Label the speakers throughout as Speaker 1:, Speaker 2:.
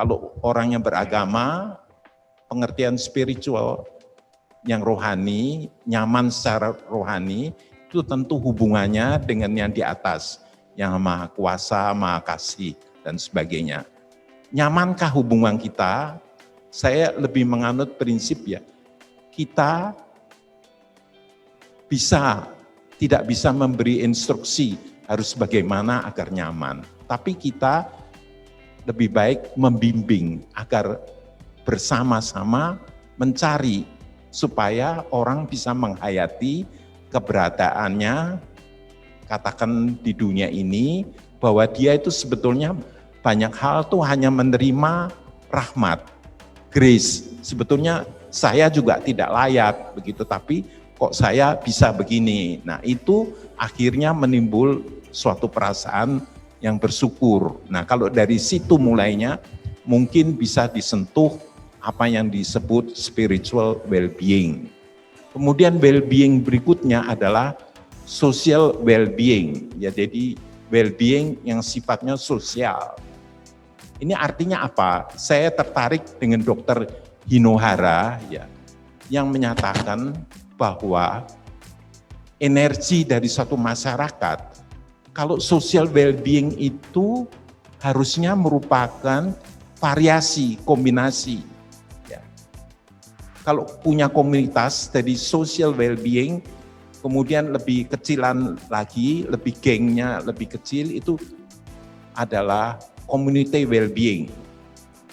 Speaker 1: Kalau orang yang beragama, pengertian spiritual yang rohani, nyaman secara rohani, itu tentu hubungannya dengan yang di atas, yang maha kuasa, maha kasih, dan sebagainya. Nyamankah hubungan kita? Saya lebih menganut prinsip ya, kita tidak bisa memberi instruksi harus bagaimana agar nyaman. Tapi kita lebih baik membimbing agar bersama-sama mencari supaya orang bisa menghayati keberadaannya, katakan di dunia ini, bahwa dia itu sebetulnya banyak hal tuh hanya menerima rahmat, grace. Sebetulnya saya juga tidak layak begitu, tapi kok saya bisa begini. Nah itu akhirnya menimbul suatu perasaan yang bersyukur. Nah kalau dari situ mulainya mungkin bisa disentuh apa yang disebut spiritual well-being. Kemudian well-being berikutnya adalah social well-being. Ya, jadi well-being yang sifatnya sosial. Ini artinya apa? Saya tertarik dengan Dr. Hinohara ya, yang menyatakan bahwa energi dari satu masyarakat, kalau social well-being itu harusnya merupakan variasi, kombinasi. Ya. Kalau punya komunitas dari social well-being, kemudian lebih kecilan lagi, lebih gengnya lebih kecil, itu adalah community well-being.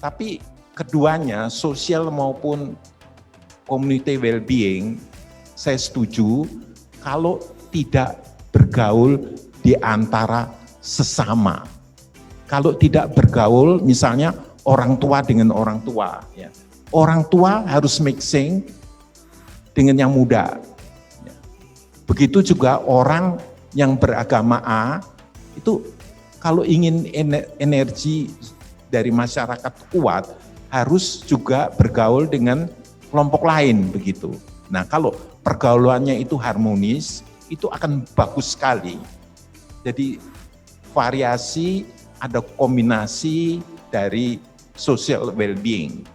Speaker 1: Tapi keduanya, social maupun community well-being, saya setuju kalau tidak bergaul di antara sesama. Kalau tidak bergaul, misalnya orang tua dengan orang tua, ya. Orang tua harus mixing dengan yang muda. Ya. Begitu juga orang yang beragama A, itu kalau ingin energi dari masyarakat kuat, harus juga bergaul dengan kelompok lain begitu. Nah kalau pergaulannya itu harmonis, itu akan bagus sekali. Jadi variasi, ada kombinasi dari social well-being.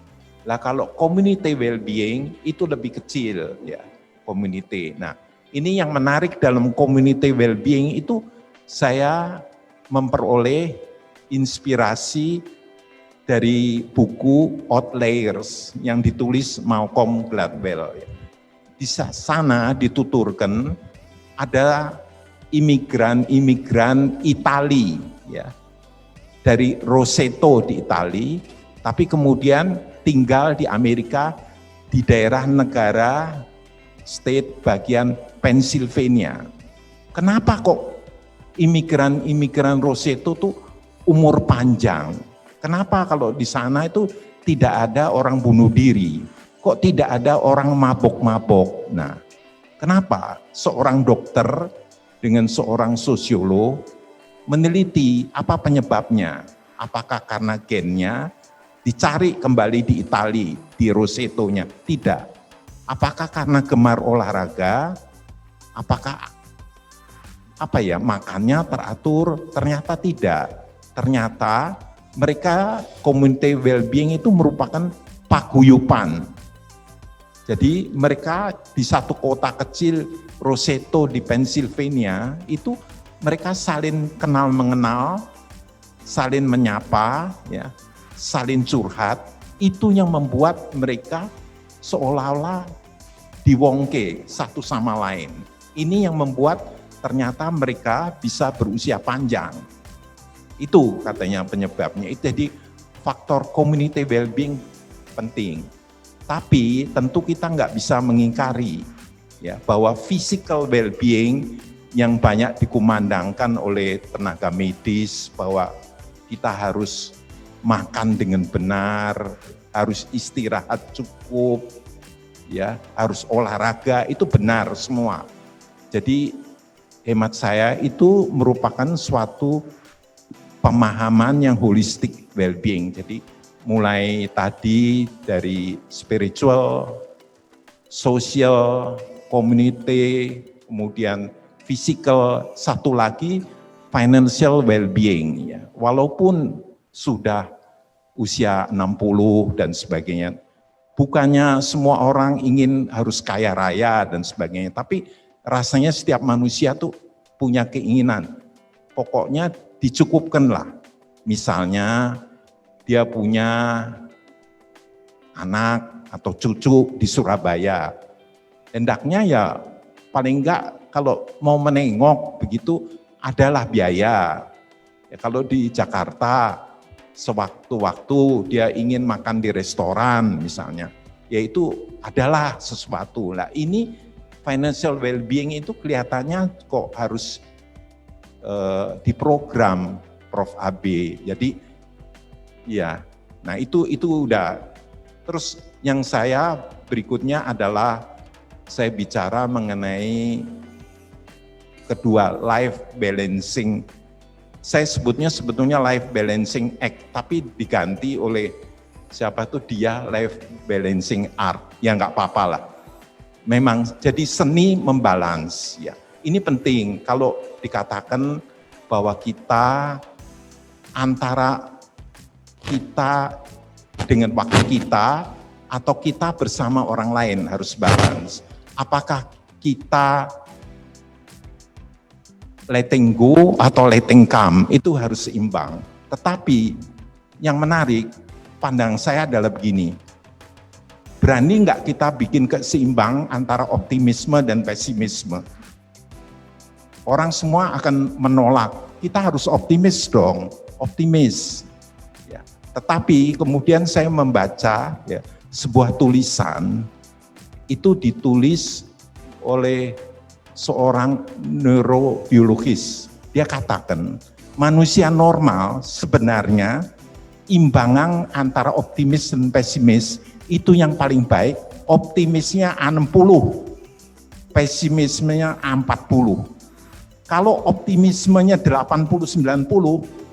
Speaker 1: Lah kalau community well-being itu lebih kecil ya, community. Nah, ini yang menarik dalam community well-being itu saya memperoleh inspirasi dari buku Outliers yang ditulis Malcolm Gladwell. Di sana dituturkan ada imigran Itali ya, dari Roseto di Itali, tapi kemudian tinggal di Amerika di daerah negara state bagian Pennsylvania. Kenapa kok imigran Roseto tuh umur panjang? Kenapa kalau di sana itu tidak ada orang bunuh diri? Kok tidak ada orang mabok-mabok? Nah, kenapa seorang dokter dengan seorang sosiolog meneliti apa penyebabnya? Apakah karena gennya? Dicari kembali di Itali, di Rosetonya. Tidak. Apakah karena gemar olahraga? Apakah makannya teratur? Ternyata tidak. Ternyata mereka community well-being itu merupakan paguyuban. Jadi mereka di satu kota kecil Roseto di Pennsylvania itu mereka saling kenal mengenal, saling menyapa, ya, saling curhat. Itu yang membuat mereka seolah-olah diwongke satu sama lain. Ini yang membuat ternyata mereka bisa berusia panjang. Itu katanya penyebabnya. Itu jadi faktor community well-being penting. Tapi tentu kita nggak bisa mengingkari ya bahwa physical well-being yang banyak dikumandangkan oleh tenaga medis bahwa kita harus makan dengan benar, harus istirahat cukup, ya, harus olahraga, itu benar semua. Jadi hemat saya itu merupakan suatu pemahaman yang holistic well-being. Jadi mulai tadi dari spiritual, social, community, kemudian physical, satu lagi financial well-being. Ya. Walaupun sudah usia 60 dan sebagainya. Bukannya semua orang ingin harus kaya raya dan sebagainya, tapi rasanya setiap manusia tuh punya keinginan. Pokoknya dicukupkanlah. Misalnya dia punya anak atau cucu di Surabaya. Hendaknya ya paling enggak kalau mau menengok begitu adalah biaya. Ya, kalau di Jakarta sewaktu-waktu dia ingin makan di restoran misalnya, yaitu adalah sesuatu. Lah ini financial well-being itu kelihatannya kok harus diprogram Prof. AB. Jadi ya, nah itu udah. Terus yang saya berikutnya adalah saya bicara mengenai kedua, life balancing. Saya sebetulnya life balancing act, tapi diganti oleh siapa tuh dia life balancing art. Ya nggak apa-apa lah. Memang jadi seni membalance ya. Ini penting kalau dikatakan bahwa kita antara kita dengan waktu kita atau kita bersama orang lain harus balance. Apakah kita letting go atau letting come, itu harus seimbang. Tetapi yang menarik, pandang saya adalah begini, berani nggak kita bikin keseimbang antara optimisme dan pesimisme? Orang semua akan menolak, kita harus optimis dong, optimis. Ya. Tetapi kemudian saya membaca ya, sebuah tulisan, itu ditulis oleh seorang neurobiologis. Dia katakan, manusia normal sebenarnya imbangan antara optimis dan pesimis itu yang paling baik, optimisnya 60, pesimismenya 40. Kalau optimismenya 80-90,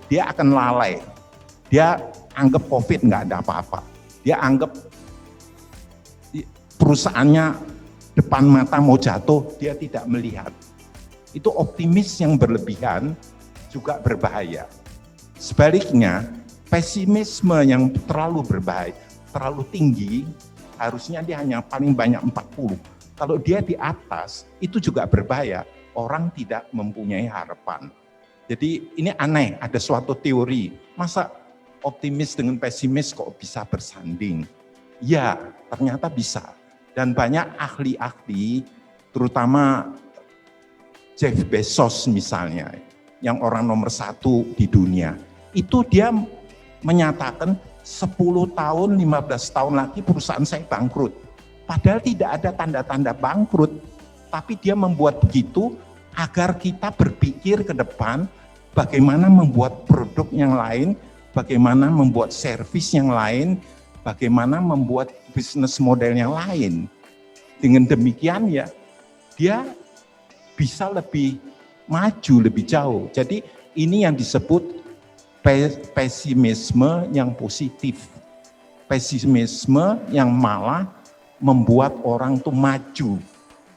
Speaker 1: dia akan lalai. Dia anggap COVID nggak ada apa-apa. Dia anggap perusahaannya depan mata mau jatuh, dia tidak melihat. Itu optimis yang berlebihan juga berbahaya. Sebaliknya, pesimisme yang terlalu berbahaya, terlalu tinggi, harusnya dia hanya paling banyak 40. Kalau dia di atas, itu juga berbahaya. Orang tidak mempunyai harapan. Jadi ini aneh, ada suatu teori. Masa optimis dengan pesimis kok bisa bersanding? Ya, ternyata bisa. Dan banyak ahli-ahli, terutama Jeff Bezos misalnya, yang orang nomor 1 di dunia, itu dia menyatakan 10 tahun, 15 tahun lagi perusahaan saya bangkrut. Padahal tidak ada tanda-tanda bangkrut, tapi dia membuat begitu agar kita berpikir ke depan bagaimana membuat produk yang lain, bagaimana membuat servis yang lain, bagaimana membuat bisnis model yang lain. Dengan demikian ya, dia bisa lebih maju, lebih jauh. Jadi ini yang disebut pesimisme yang positif. Pesimisme yang malah membuat orang tuh maju.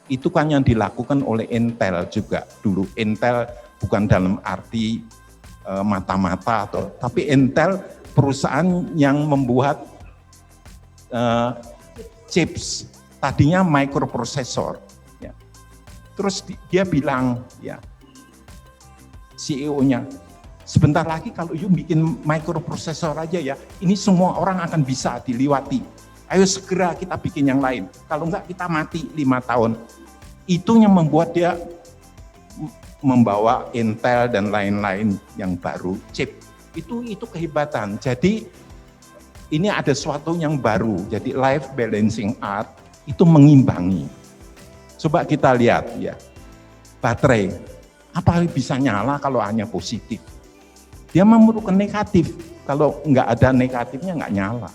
Speaker 1: Itu kan yang dilakukan oleh Intel juga dulu. Intel bukan dalam arti mata-mata, tapi Intel perusahaan yang membuat chips, tadinya microprosesor. Ya. Terus dia bilang, ya CEO-nya, sebentar lagi kalau you bikin microprosesor aja ya, ini semua orang akan bisa diliwati. Ayo segera kita bikin yang lain. Kalau enggak kita mati 5 tahun. Itu yang membuat dia membawa Intel dan lain-lain yang baru, chip. Itu kehebatan. Jadi ini ada sesuatu yang baru. Jadi life balancing art itu mengimbangi. Coba kita lihat ya. Baterai, apa bisa nyala kalau hanya positif? Dia memerlukan negatif. Kalau enggak ada negatifnya enggak nyala.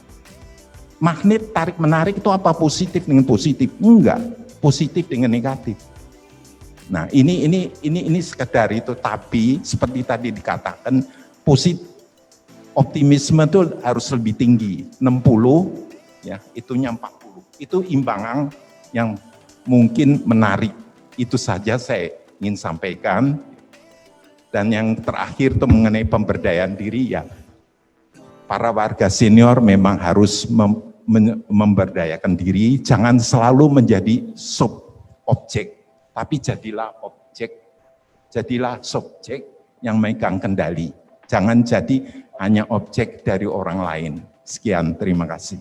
Speaker 1: Magnet tarik menarik itu apa positif dengan positif? Enggak, positif dengan negatif. Nah, ini sekedar itu, tapi seperti tadi dikatakan positif optimisme itu harus lebih tinggi, 60 ya, itunya 40. Itu imbangan yang mungkin menarik. Itu saja saya ingin sampaikan. Dan yang terakhir itu mengenai pemberdayaan diri ya. para warga senior memang harus memberdayakan diri, jangan selalu menjadi sub-objek, tapi jadilah subjek yang megang kendali. Jangan jadi hanya objek dari orang lain. Sekian, terima kasih.